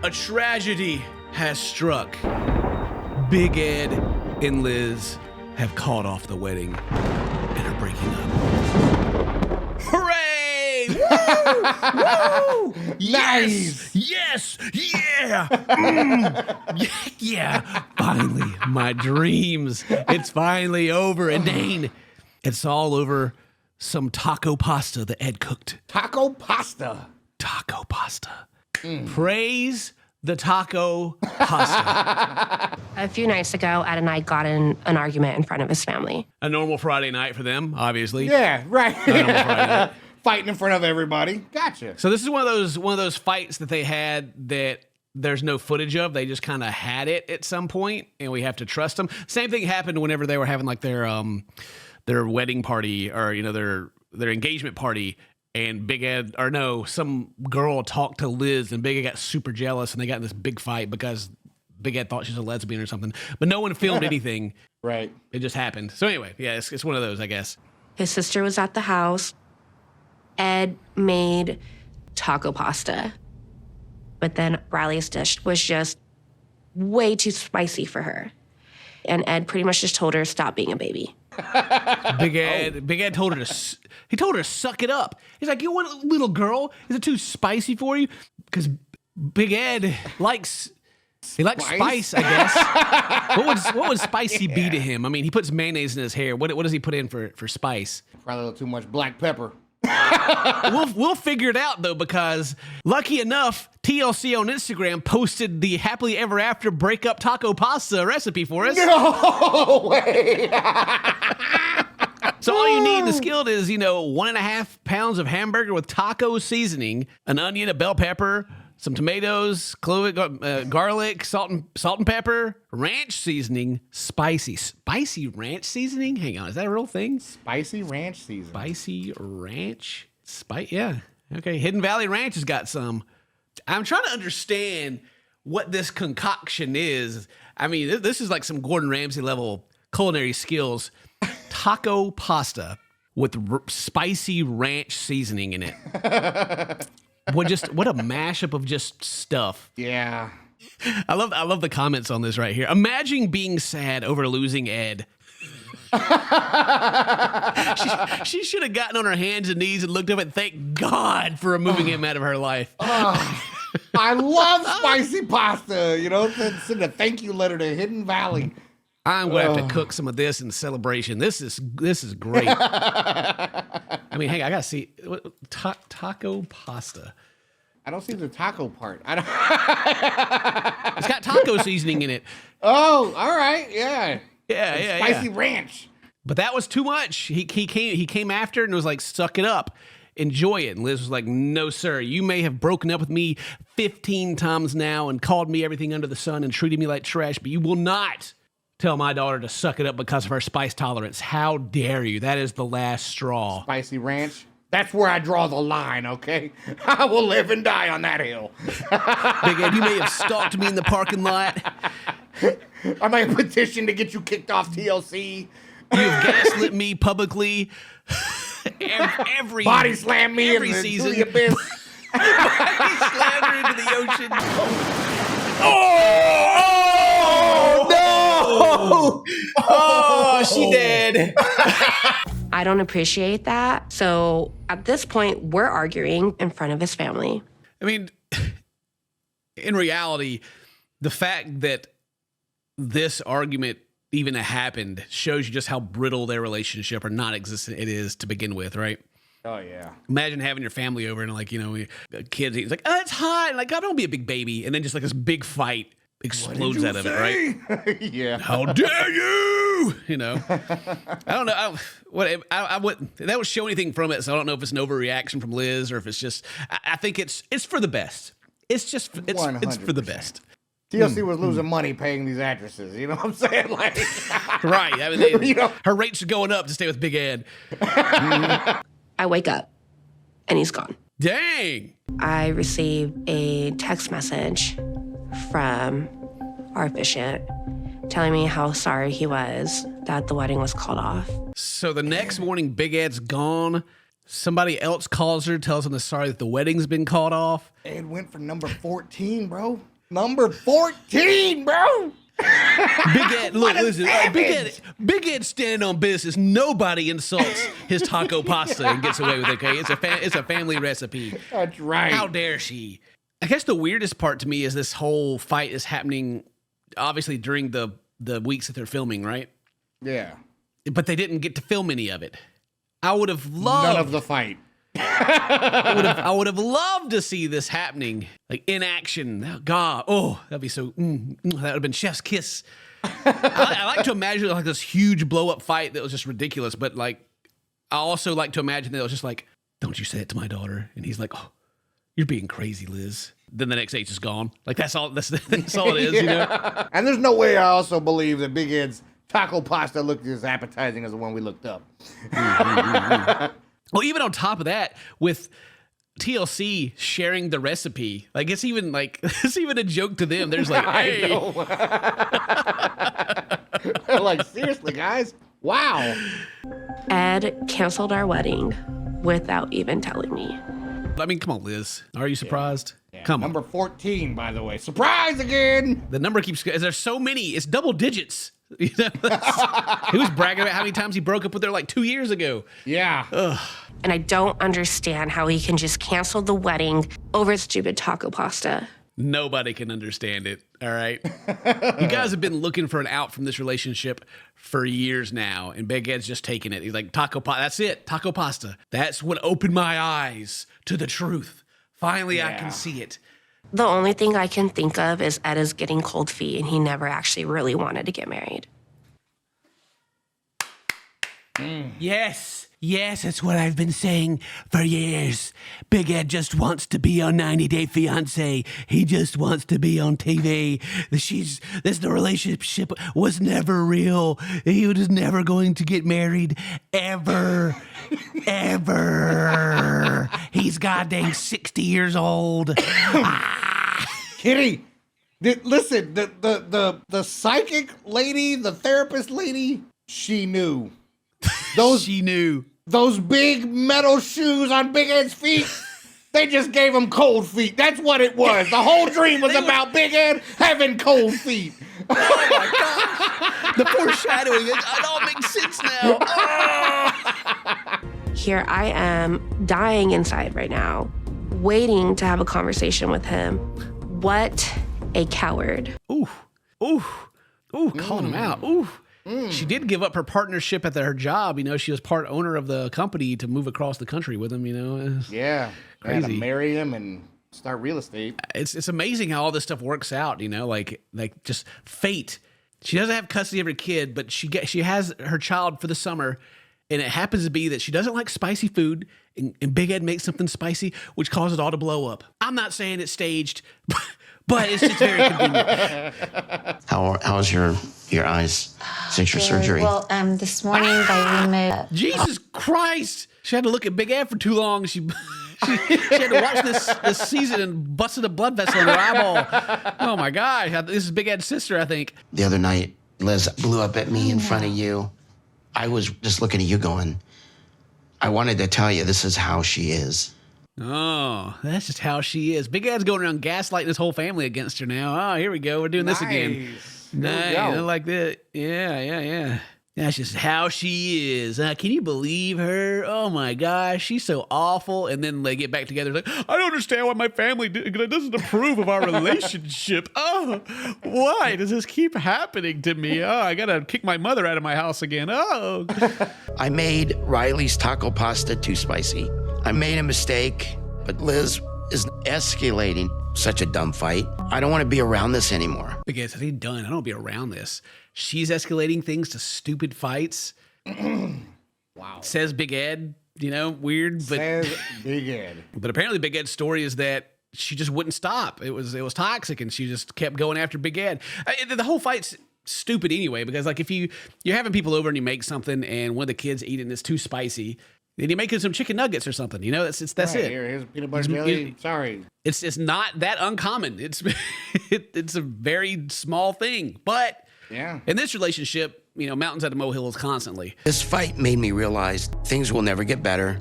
A tragedy has struck. Big Ed and Liz have called off the wedding and are breaking up. Hooray! Woo! Woo! Nice! Yes! Yeah! Yeah! Finally, my dreams. It's finally over. And Dane, it's all over some taco pasta that Ed cooked. Taco pasta. Taco pasta. Praise the taco pasta. A few nights ago, Ed and I got in an argument in front of his family. A normal Friday night for them, obviously. Yeah, right. A normal Friday night. Fighting in front of everybody. Gotcha. So this is one of those fights that they had that there's no footage of. They just kind of had it at some point, and we have to trust them. Same thing happened whenever they were having like their wedding party or their engagement party. And Big Ed, or no, some girl talked to Liz, and Big Ed got super jealous, and they got in this big fight because Big Ed thought she was a lesbian or something. But no one filmed anything. Right. It just happened. So anyway, yeah, it's one of those, I guess. His sister was at the house. Ed made taco pasta. But then Riley's dish was just way too spicy for her. And Ed pretty much just told her, stop being a baby. Big Ed told her to suck it up. He's like, you want a little girl? Is it too spicy for you? Because Big Ed likes spice, I guess. What would spicy be to him? I mean, he puts mayonnaise in his hair. What does he put in for spice? Probably a little too much black pepper. We'll figure it out though, because lucky enough, TLC on Instagram posted the happily ever after breakup taco pasta recipe for us. No way. So all you need in the skillet is 1.5 pounds of hamburger with taco seasoning, an onion, a bell pepper, some tomatoes, garlic, salt and pepper, ranch seasoning, spicy ranch seasoning. Hang on, is that a real thing? Spicy ranch seasoning. Spicy ranch, yeah. Okay, Hidden Valley Ranch has got some. I'm trying to understand what this concoction is. I mean, this is like some Gordon Ramsay level culinary skills. Taco pasta with spicy ranch seasoning in it. What a mashup of just stuff. Yeah. I love the comments on this right here. Imagine being sad over losing Ed. she should have gotten on her hands and knees and looked up and thanked God for removing him out of her life. I love spicy pasta. Send a thank you letter to Hidden Valley. I'm going to have to cook some of this in celebration. This is great. I mean, hang on, I got to see. Taco pasta. I don't see the taco part. It's got taco seasoning in it. Oh, all right. Yeah. Yeah. Spicy ranch. But that was too much. He came after it and was like, suck it up. Enjoy it. And Liz was like, no, sir. You may have broken up with me 15 times now and called me everything under the sun and treated me like trash, but you will not tell my daughter to suck it up because of her spice tolerance. How dare you? That is the last straw. Spicy ranch. That's where I draw the line, okay? I will live and die on that hill. Big Ed, you may have stalked me in the parking lot. I may have petitioned to get you kicked off TLC. You have gaslit me publicly. every body slam me every season. To the abyss. Body slammed her into the ocean. Oh, no! Oh, she dead. I don't appreciate that. So at this point, we're arguing in front of his family. I mean, in reality, the fact that this argument even happened shows you just how brittle their relationship or non-existent it is to begin with, right? Oh, yeah. Imagine having your family over and kids, it's like, oh, it's hot. Like, God, don't be a big baby. And then just like this big fight explodes out of it, right? Yeah. How dare you? I don't know. That would show anything from it. So I don't know if it's an overreaction from Liz or if it's just, I think it's for the best. It's just, it's for the best. TLC was losing money paying these actresses. You know what I'm saying? Like, right. I mean, her rates are going up to stay with Big Ed. I wake up and he's gone. Dang. I received a text message from our officiant telling me how sorry he was that the wedding was called off. So the next morning, Big Ed's gone. Somebody else calls her, tells him the sorry that the wedding's been called off. Ed went for number 14, bro. Number 14, bro. Big Ed, look, What a listen, Big Ed standing on business. Nobody insults his taco pasta and gets away with it. Okay, it's a family recipe. That's right. How dare she? I guess the weirdest part to me is this whole fight is happening, obviously during the weeks that they're filming, right? Yeah. But they didn't get to film any of it. I would have loved None of the fight. I would have loved to see this happening, like in action. Oh, God, that'd be so. That would have been chef's kiss. I like to imagine like this huge blow up fight that was just ridiculous. But like, I also like to imagine that it was just like, "Don't you say it to my daughter." And he's like, "Oh, you're being crazy, Liz." Then the next H is gone. Like that's all. That's all it is, Yeah. you know. And there's no way I also believe that Big Ed's taco pasta looked as appetizing as the one we looked up. Well, even on top of that, with TLC sharing the recipe, like it's even a joke to them. There's like, hey, They're like, seriously, guys? Wow. Ed canceled our wedding without even telling me. I mean, come on, Liz. Are you surprised? Yeah. Come on. Number 14, by the way. Surprise again. The number keeps. There's so many. It's double digits. You know, he was bragging about how many times he broke up with her like 2 years ago. Yeah. Ugh. And I don't understand how he can just cancel the wedding over stupid taco pasta. Nobody can understand it. All right. You guys have been looking for an out from this relationship for years now, and Big Ed's just taking it. He's like, taco pasta. That's it. Taco pasta. That's what opened my eyes to the truth. Finally, I can see it. The only thing I can think of is Ed is getting cold feet, and he never actually really wanted to get married. Yes, that's what I've been saying for years. Big Ed just wants to be on 90 Day Fiancé. He just wants to be on TV. The relationship was never real. He was never going to get married, ever. He's goddamn 60 years old. Kitty, listen, the psychic lady, the therapist lady, she knew. She knew. Those big metal shoes on Big Ed's feet, they just gave him cold feet. That's what it was. The whole dream was about Big Ed having cold feet. Oh my gosh. The foreshadowing, it all makes sense now. Here I am, dying inside right now, waiting to have a conversation with him. What a coward. Ooh, calling him out. Ooh. She did give up her partnership at her job. You know, she was part owner of the company to move across the country with him, you know. Yeah. They had to marry him and start real estate. It's amazing how all this stuff works out, you know, like just fate. She doesn't have custody of her kid, but she has her child for the summer, and it happens to be that she doesn't like spicy food, and Big Ed makes something spicy, which causes it all to blow up. I'm not saying it's staged, but it's just very convenient. How's your eyes since your surgery? Well, this morning they removed. Jesus Christ! She had to look at Big Ed for too long. She had to watch this season and busted a blood vessel in her eyeball. Oh my God! This is Big Ed's sister, I think. The other night, Liz blew up at me in front of you. I was just looking at you going, I wanted to tell you this is how she is. Oh, that's just how she is. Big Ed's going around gaslighting his whole family against her now. Oh, here we go. We're doing this again. Nice. I like that. Yeah. That's just how she is. Can you believe her? Oh my gosh, she's so awful. And then they get back together. Like, I don't understand why my family doesn't approve of our relationship. Oh, why does this keep happening to me? Oh, I gotta kick my mother out of my house again. Oh. I made Riley's taco pasta too spicy. I made a mistake, but Liz is escalating such a dumb fight. I don't want to be around this anymore. Because I think done. I don't want to be around this. She's escalating things to stupid fights. Wow. Says Big Ed, you know, weird. But, Says Big Ed. But apparently Big Ed's story is that she just wouldn't stop. It was toxic, and she just kept going after Big Ed. The whole fight's stupid anyway, because like if you're having people over and you make something and one of the kids eat it and it's too spicy, then you're making some chicken nuggets or something. You know, that's Right, it. Here's peanut butter jelly. Sorry. It's not that uncommon. It's a very small thing, but Yeah. in this relationship, you know, mountains out of molehills constantly. This fight made me realize things will never get better,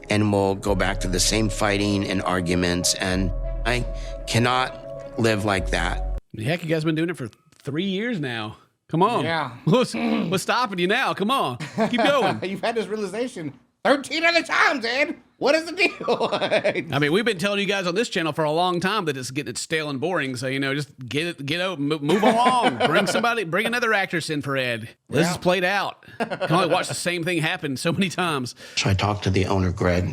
and we'll go back to the same fighting and arguments, and I cannot live like that. Heck, you guys been doing it for 3 years now. Come on. Yeah. What's stopping you now? Come on. Keep going. You've had this realization 13 other times, Ed. What is the deal? I mean, we've been telling you guys on this channel for a long time that it's getting stale and boring. So, just get out, move along. Bring another actress in for Ed. This is played out. You can only watch the same thing happen so many times. So I talked to the owner, Greg,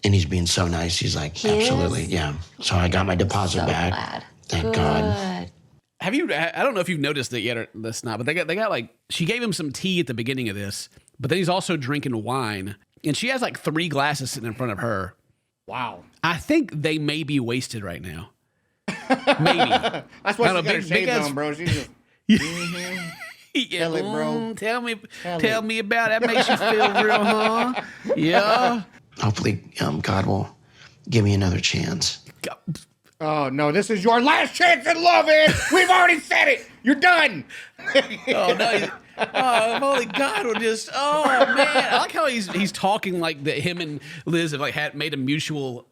and he's being so nice. He's like, absolutely, yeah. So I got my deposit back. Glad. Thank God. Have you? I don't know if you've noticed it yet or this not, but they got like she gave him some tea at the beginning of this, but then he's also drinking wine, and she has like 3 glasses sitting in front of her. Wow. I think they may be wasted right now. Maybe. That's why she got her shades on, bro. She's just... Tell it, bro. Tell me about it. That makes you feel real, huh? Yeah. Hopefully, God will give me another chance. Oh, no, this is your last chance at love, Ed. We've already said it. You're done. Oh, no. Oh, if only God would just, oh, man. I like how he's talking like that him and Liz have like made a mutual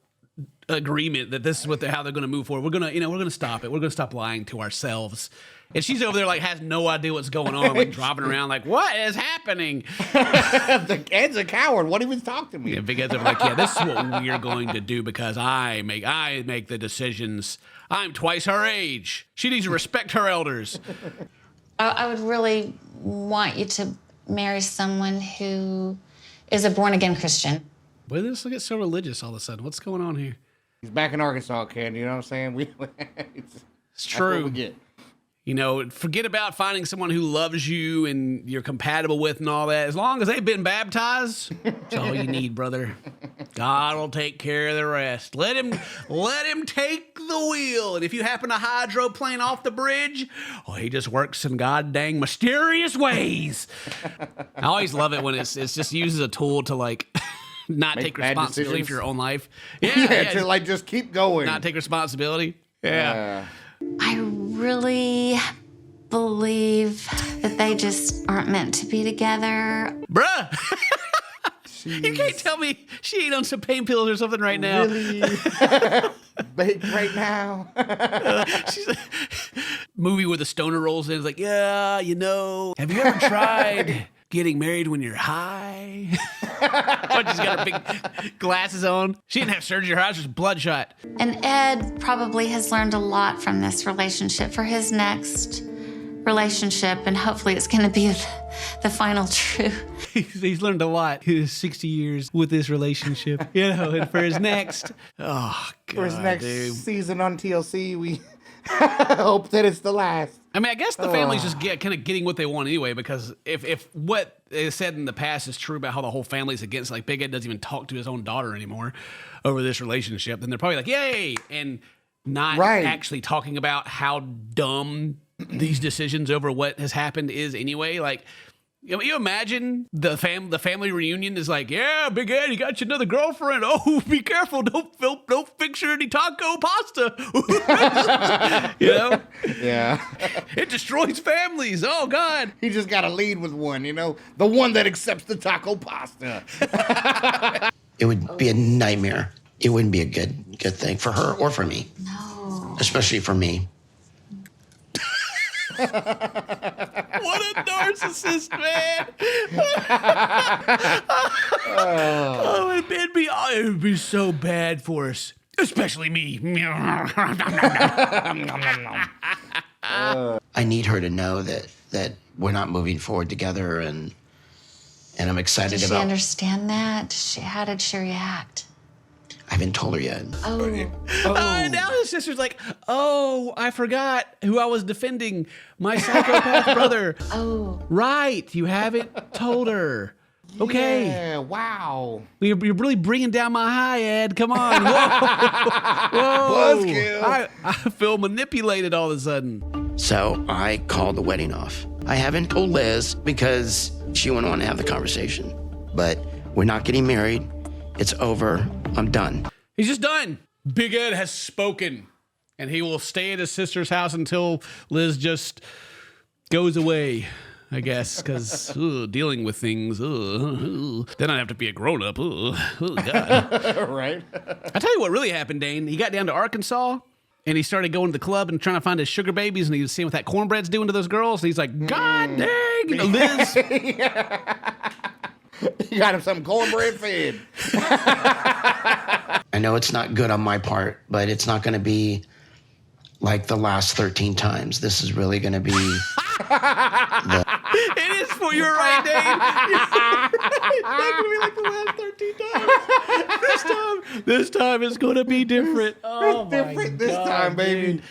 agreement that this is how they're going to move forward. We're going to stop it. We're going to stop lying to ourselves. And she's over there like has no idea what's going on, like dropping around like, what is happening? Ed's a coward. What even talk to me? Yeah, Big Ed's like, yeah, this is what we're going to do because I make the decisions. I'm twice her age. She needs to respect her elders. I would really want you to marry someone who is a born-again Christian. Why does this get so religious all of a sudden? What's going on here? He's back in Arkansas, Ken. You know what I'm saying? It's true. That's what we get. Forget about finding someone who loves you and you're compatible with and all that. As long as they've been baptized, that's all you need, brother. God will take care of the rest. Let him take the wheel. And if you happen to hydroplane off the bridge, he just works in god dang mysterious ways. I always love it when it's just used as a tool to like not take responsibility for your own life. Yeah, to like just keep going. Not take responsibility. Yeah. I really believe that they just aren't meant to be together. Bruh! You can't tell me she ain't on some pain pills or something right now. Really? Baked right now? She's like, movie where the stoner rolls in. It's like, yeah, have you ever tried getting married when you're high? But she's got her big glasses on. She didn't have surgery. Her eyes was bloodshot. And Ed probably has learned a lot from this relationship for his next relationship, and hopefully it's going to be the final truth. He's learned a lot. His 60 years with this relationship, and for his next, God, for his next season on TLC, we hope that it's the last. I mean, I guess the family's just kind of getting what they want anyway, because if what is said in the past is true about how the whole family's against, like Big Ed doesn't even talk to his own daughter anymore over this relationship, then they're probably like, yay, and not actually talking about how dumb these decisions over what has happened is anyway. Like, you imagine the family reunion is like, yeah, Big Ed, you got you another girlfriend. Oh, be careful. Don't fix her any taco pasta. Yeah. It destroys families. Oh, God. He just got to lead with one, the one that accepts the taco pasta. It would be a nightmare. It wouldn't be a good thing for her or for me. No. Especially for me. What a narcissist, man. It would be so bad for us, especially me. I need her to know that we're not moving forward together, and I'm excited Does she about. understand that? How did she react? I haven't told her yet. Now his sister's like, oh, I forgot who I was defending, my psychopath brother. Oh. Right, you haven't told her. Okay. Yeah, wow. You're really bringing down my high, Ed. Come on. Whoa. Buzzkill. I feel manipulated all of a sudden. So I called the wedding off. I haven't told Liz because she wouldn't want to have the conversation. But we're not getting married. It's over. I'm done. He's just done. Big Ed has spoken, and he will stay at his sister's house until Liz just goes away, I guess, because dealing with things, then I'd have to be a grown-up. Oh, God. Right? I tell you what really happened, Dane. He got down to Arkansas, And he started going to the club and trying to find his sugar babies, and he was seeing what that cornbread's doing to those girls. And he's like, God dang, Liz. You got him some cornbread fed. I know it's not good on my part, but it's not going to be like the last 13 times. This is really going to be... It is for you're right, Dave. It's not gonna be like the last 13 times. This time it's gonna be different. Oh my Different this God, time, baby. dude.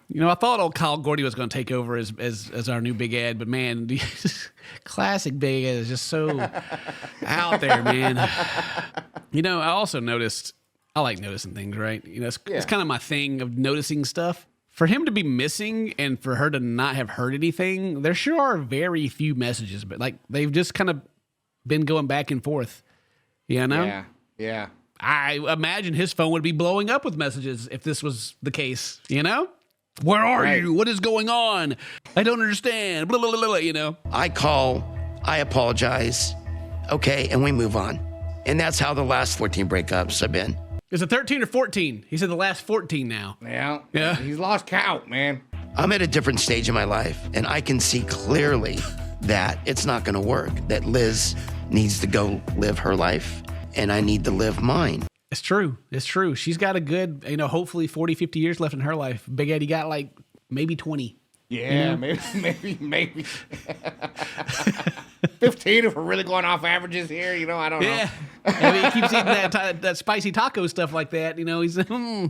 You know, I thought old Kyle Gordy was gonna take over as our new Big Ed, but man, classic Big Ed is just so out there, man. You know, I also noticed. I like noticing things, right? You know, it's kind of my thing of noticing stuff. For him to be missing and for her to not have heard anything, there sure are very few messages, but like they've just kind of been going back and forth. You know? Yeah. I imagine his phone would be blowing up with messages if this was the case, you know? Where are you? What is going on? I don't understand. Blah, blah, blah, blah, you know? I call, I apologize, okay, and we move on. And that's how the last 14 breakups have been. Is it 13 or 14? He said the last 14 now. Yeah. He's lost count, man. I'm at a different stage in my life, and I can see clearly that it's not going to work, that Liz needs to go live her life, and I need to live mine. It's true. It's true. She's got a good, you know, hopefully 40, 50 years left in her life. Big Eddie got like maybe 20. Yeah, maybe. 15 if we're really going off averages here, you know, I don't know. Yeah. I mean, he keeps eating that spicy taco stuff like that, you know, he's gonna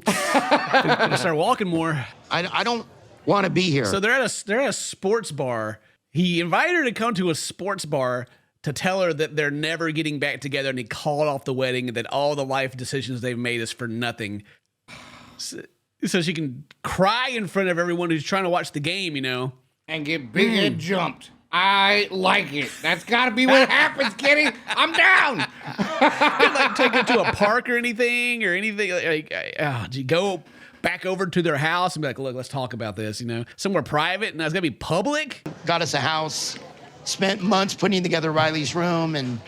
start walking more. I don't want to be here. So they're at a sports bar. He invited her to come to a sports bar to tell her that they're never getting back together, and he called off the wedding, and that all the life decisions they've made is for nothing. So she can cry in front of everyone who's trying to watch the game, you know. And get Big Ed jumped. I like it. That's got to be what happens, Kitty. I'm down. Like take her to a park or anything. Go back over to their house and be like, look, let's talk about this, you know, somewhere private, and that's gonna be public. Got us a house, spent months putting together Riley's room, and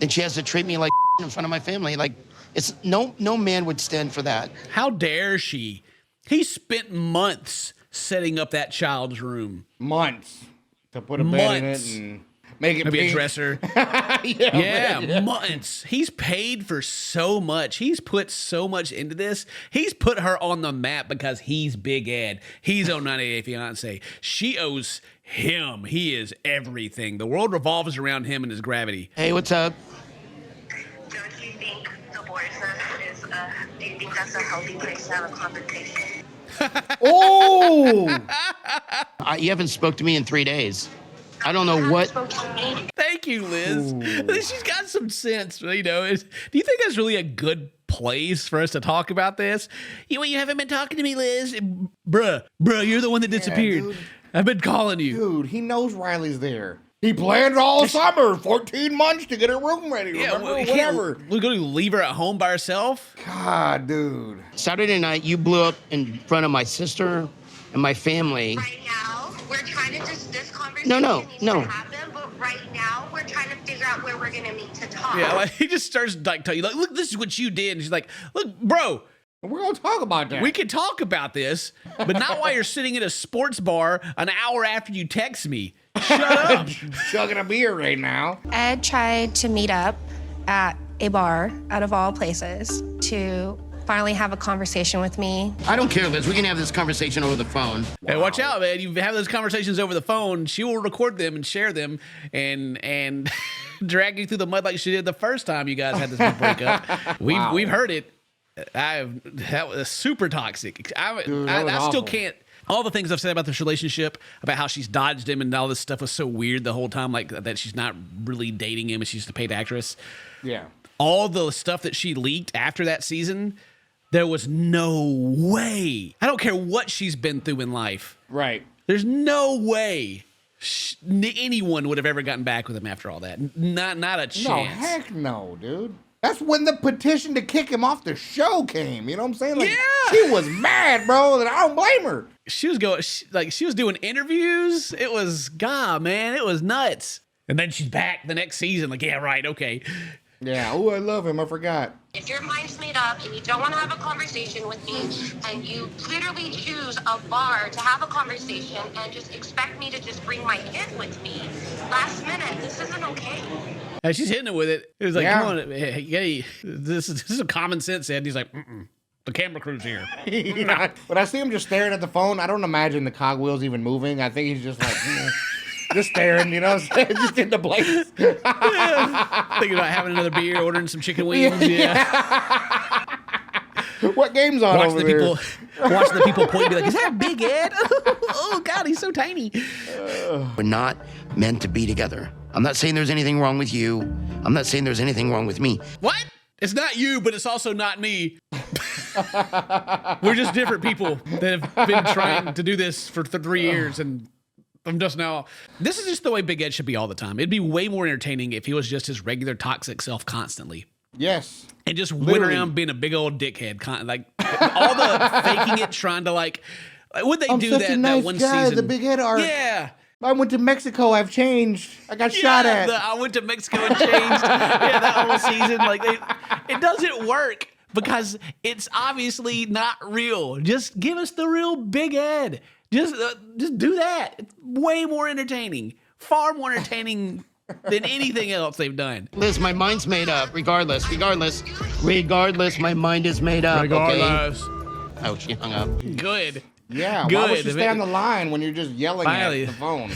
then she has to treat me like in front of my family. Like, it's no man would stand for that. How dare she? He spent months setting up that child's room. Months to put a bed in it and make it maybe pink. a dresser. Yeah, months. He's paid for so much. He's put so much into this. He's put her on the map because he's Big Ed. He's on 90 Day Fiancé. She owes him. He is everything. The world revolves around him and his gravity. Hey, what's up? Don't you think divorce is do you think that's a healthy place to have a confrontation? Oh! You haven't spoke to me in 3 days. I don't know what. Thank you, Liz. She's got some sense, you know. Do you think that's really a good place for us to talk about this? You haven't been talking to me, Liz. Bruh, you're the one that disappeared. Dude. I've been calling you. Dude, he knows Riley's there. He planned all summer, 14 months to get her room ready. Yeah, whatever. We're going to leave her at home by herself? God, dude. Saturday night, you blew up in front of my sister and my family. Right now, we're trying to this conversation No. needs to happen, but right now we're trying to figure out where we're gonna meet to talk. Yeah, like he just starts like telling you, like, look, this is what you did. And she's like, look, bro, We're going to talk about that. we can talk about this, but not while you're sitting at a sports bar an hour after you text me. Shut up. Chugging a beer right now. Ed tried to meet up at a bar, out of all places, to finally have a conversation with me. I don't care, Liz. We can have this conversation over the phone. Hey, watch out, man. You have those conversations over the phone. She will record them and share them and drag you through the mud like she did the first time you guys had this big breakup. We've heard it. That was super toxic. Dude, I was still awful. can't. All the things I've said about this relationship, about how she's dodged him and all this stuff was so weird the whole time, like that she's not really dating him and she's just a paid actress. Yeah. All the stuff that she leaked after that season, there was no way. I don't care what she's been through in life. Right. There's no way anyone would have ever gotten back with him after all that. Not a chance. No, heck no, dude. That's when the petition to kick him off the show came. You know what I'm saying? Like, Yeah. She was mad, bro, and I don't blame her. She was she was doing interviews. It was, God, man, it was nuts. And then she's back the next season. Like, yeah, right, okay. Yeah. Oh, I love him. I forgot. If your mind's made up and you don't want to have a conversation with me, and you literally choose a bar to have a conversation and just expect me to just bring my kid with me last minute, this isn't okay. And she's hitting it with it. It was like, Yeah. come on, hey, this is a common sense, Ed. And he's like, the camera crew's here. When I see him just staring at the phone, I don't imagine the cogwheels even moving. I think he's just like, just staring, you know what I'm saying? Just in the place. Thinking about having another beer, ordering some chicken wings. Yeah. What game's on Watching over the there? watching the people point and be like, is that Big Ed? Oh, God, he's so tiny. We're not meant to be together. I'm not saying there's anything wrong with you. I'm not saying there's anything wrong with me. What? It's not you, but it's also not me. We're just different people that have been trying to do this for 3 years, and I'm just now. This is just the way Big Ed should be all the time. It'd be way more entertaining if he was just his regular toxic self constantly. Yes. And just went Literally. around being a big old dickhead. Like, all the faking it, trying to, like, would they I'm do such that a nice that one guy, season? the big head arc. Yeah. I went to Mexico. I've changed. I got shot at. I went to Mexico and changed. Yeah, that whole season. Like, it doesn't work because it's obviously not real. Just give us the real Big Ed. Just do that. It's way more entertaining. Far more entertaining than anything else they've done. Liz, my mind's made up. Regardless, my mind is made up. Regardless. Okay? Oh, she hung up. Good. Yeah. Good. Why would you stay on the line when you're just yelling Finally. at the phone?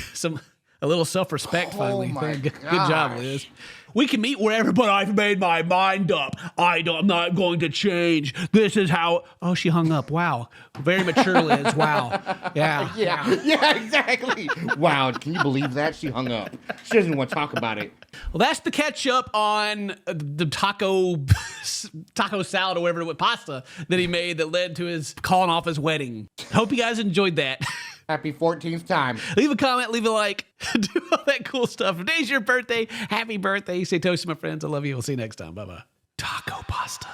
A little self-respect finally. my Good job, gosh. Liz. We can meet wherever, but I've made my mind up. I'm not going to change. This is how. Oh, she hung up. Wow. Very mature, Liz. Wow. Yeah. Yeah, exactly. Wow, can you believe that? She hung up. She doesn't want to talk about it. Well, that's the catch up on the taco salad or whatever, with pasta that he made that led to his calling off his wedding. Hope you guys enjoyed that. Happy 14th time. Leave a comment, leave a like, do all that cool stuff. If today's your birthday, happy birthday. Say toast to my friends. I love you. We'll see you next time. Bye-bye. Taco pasta.